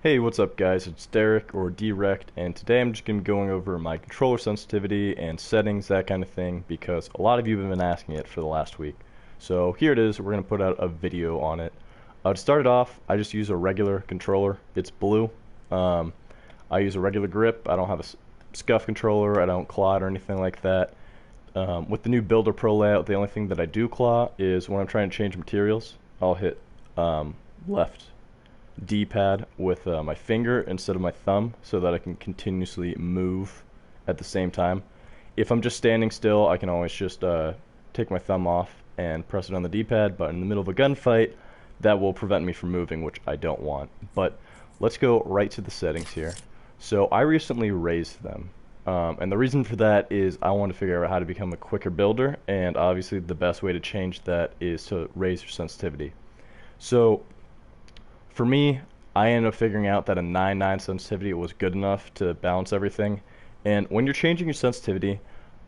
Hey, what's up guys? It's Derek or DWrecked, and today I'm just going to be going over my controller sensitivity and settings, that kind of thing, because a lot of you have been asking it for the last week. So here it is, we're going to put out a video on it. To start it off, I just use a regular controller. It's blue. I use a regular grip. I don't have a scuf controller, I don't claw it or anything like that. With the new Builder Pro layout, the only thing that I do claw is when I'm trying to change materials, I'll hit left D-pad with my finger instead of my thumb so that I can continuously move at the same time. If I'm just standing still, I can always just take my thumb off and press it on the D-pad, but in the middle of a gunfight, that will prevent me from moving, which I don't want. But let's go right to the settings here. So I recently raised them. And the reason for that is I want to figure out how to become a quicker builder, and obviously the best way to change that is to raise your sensitivity. So for me, I ended up figuring out that a 9.9 sensitivity was good enough to balance everything. And when you're changing your sensitivity,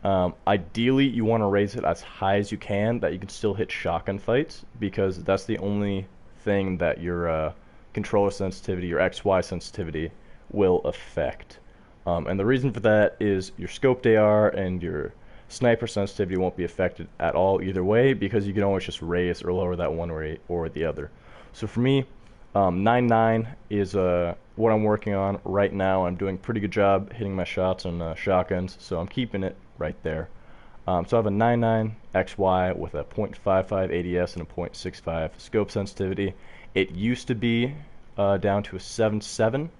ideally you want to raise it as high as you can, that you can still hit shotgun fights, because that's the only thing that your controller sensitivity, your XY sensitivity, will affect. And the reason for that is your scoped AR and your sniper sensitivity won't be affected at all either way, because you can always just raise or lower that one way or the other. So for me, 9.9 is what I'm working on right now. I'm doing a pretty good job hitting my shots on shotguns, so I'm keeping it right there. So I have a 9.9 XY with a .55 ADS and a .65 scope sensitivity. It used to be down to a 7.7.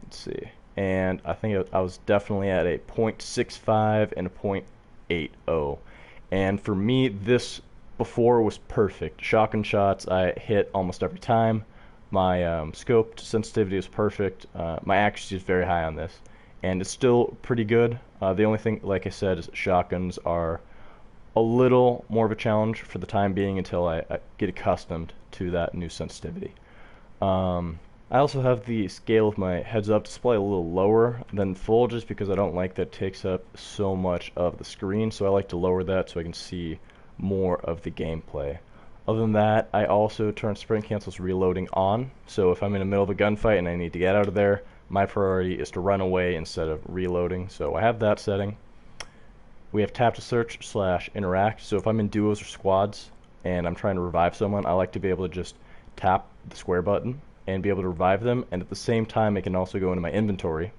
Let's see. And I think I was definitely at a .65 and a .80. And for me, this before was perfect. Shotgun shots I hit almost every time. My scoped sensitivity is perfect. My accuracy is very high on this, and it's still pretty good. The only thing, like I said, is shotguns are a little more of a challenge for the time being until I get accustomed to that new sensitivity. I also have the scale of my heads-up display a little lower than full, just because I don't like that it takes up so much of the screen, so I like to lower that so I can see more of the gameplay. Other than that, I also turn sprint cancels reloading on, so if I'm in the middle of a gunfight and I need to get out of there, my priority is to run away instead of reloading, so I have that setting. We have tap to search / interact, so if I'm in duos or squads and I'm trying to revive someone, I like to be able to just tap the square button and be able to revive them, and at the same time it can also go into my inventory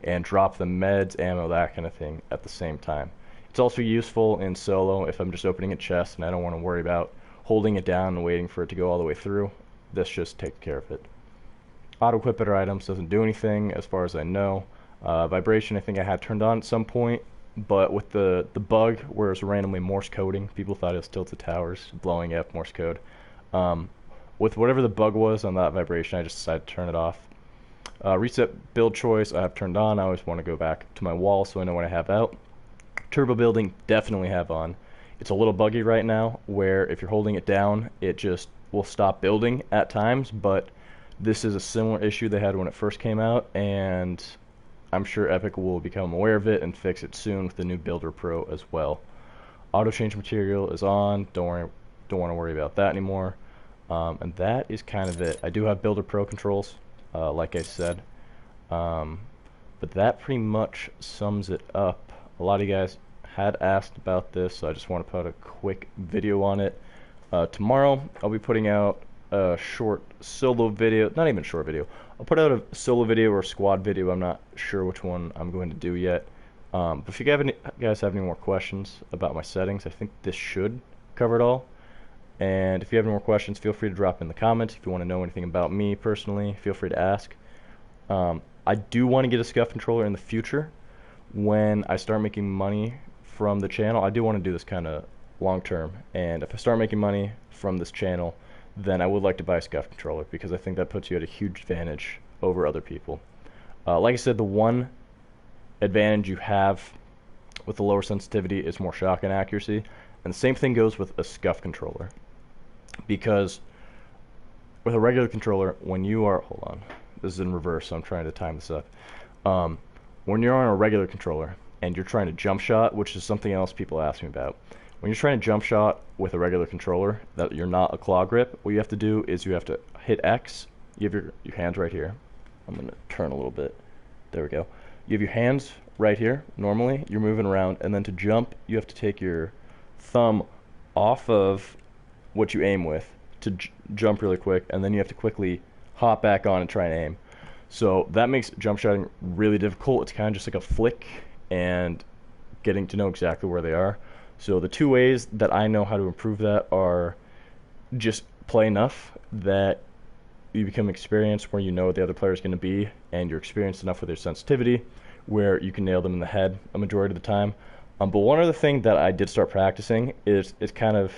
and drop the meds, ammo, that kind of thing at the same time. It's also useful in solo if I'm just opening a chest and I don't want to worry about holding it down and waiting for it to go all the way through. This just takes care of it. Auto-equip better items doesn't do anything as far as I know. Vibration I think I had turned on at some point, but with the bug where it's randomly Morse coding, people thought it was Tilted Towers blowing up Morse code. With whatever the bug was on that vibration, I just decided to turn it off. Reset build choice I have turned on. I always want to go back to my wall so I know what I have out. Turbo building definitely have on. It's a little buggy right now where if you're holding it down it just will stop building at times, but this is a similar issue they had when it first came out, and I'm sure Epic will become aware of it and fix it soon with the new Builder Pro as well. Auto change material is on. Don't want to worry about that anymore. And that is kind of it. I do have Builder Pro controls, like I said, but that pretty much sums it up. A lot of you guys had asked about this, so I just want to put a quick video on it. Tomorrow I'll be putting out a short solo video, not even a short video. I'll put out a solo video or a squad video. I'm not sure which one I'm going to do yet. But if you guys have any more questions about my settings, I think this should cover it all. And if you have any more questions, feel free to drop in the comments. If you want to know anything about me personally, feel free to ask. I do want to get a scuf controller in the future when I start making money from the channel. I do want to do this kind of long term, and if I start making money from this channel, then I would like to buy a scuf controller, because I think that puts you at a huge advantage over other people. Like I said, the one advantage you have with the lower sensitivity is more shotgun accuracy, and the same thing goes with a scuf controller, because with a regular controller, when you are, hold on, this is in reverse, so I'm trying to time this up. When you're on a regular controller and you're trying to jump shot, which is something else people ask me about, when you're trying to jump shot with a regular controller that you're not a claw grip, what you have to do is you have to hit X you have your hands right here. I'm going to turn a little bit. There we go. You have your hands right here. Normally, you're moving around, and then to jump, you have to take your thumb off of what you aim with to jump really quick, and then you have to quickly hop back on and try and aim. So that makes jump shotting really difficult. It's kind of just like a flick and getting to know exactly where they are. So the two ways that I know how to improve that are just play enough that you become experienced where you know what the other player is going to be, and you're experienced enough with their sensitivity where you can nail them in the head a majority of the time. But one other thing that I did start practicing is kind of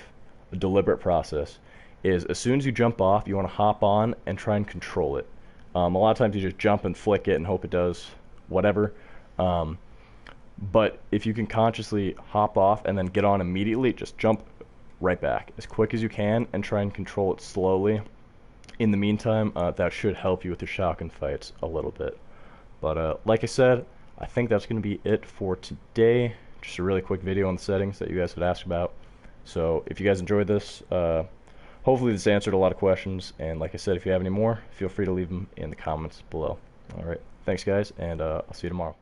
a deliberate process. Is as soon as you jump off, you want to hop on and try and control it. A lot of times you just jump and flick it and hope it does whatever. But if you can consciously hop off and then get on immediately, just jump right back as quick as you can and try and control it slowly. In the meantime, that should help you with your shotgun fights a little bit. But like I said, I think that's going to be it for today. Just a really quick video on the settings that you guys had asked about. So if you guys enjoyed this, hopefully this answered a lot of questions. And like I said, if you have any more, feel free to leave them in the comments below. All right, thanks guys, and I'll see you tomorrow.